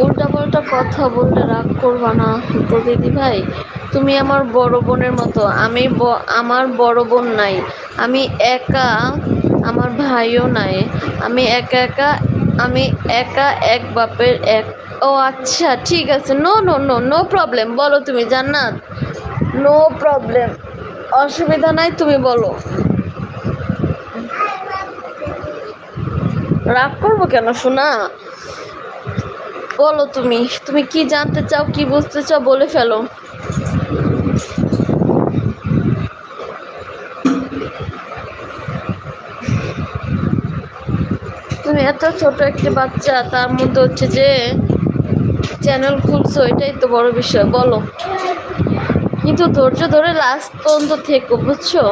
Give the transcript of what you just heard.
উল্টাপাল্টা কথা বললে রাগ করবা না তো দিদি ভাই। তুমি আমার বড় বোনের মতো, আমার বড় বোন নাই, আমি একা, আমার ভাইও নাই, আমি একা একা, আমি একা এক বাপের এক। ও আচ্ছা ঠিক আছে, no no no no problem, বলো তুমি জান্নাত, নো প্রবলেম, অসুবিধা নাই, তুমি বলো। রাগ করবো কেন শোনা, বলো তুমি, তুমি কি জানতে চাও, কি বুঝতে চাও, বলে ফেলো। তুমি এত ছোট একটি বাচ্চা, তার মধ্যে হচ্ছে যে চ্যানেল খুলছো, এটাই তো বড় বিষয়, বলো। কিন্তু ধৈর্য ধরে লাস্ট পর্যন্ত থেকো, বুঝছো।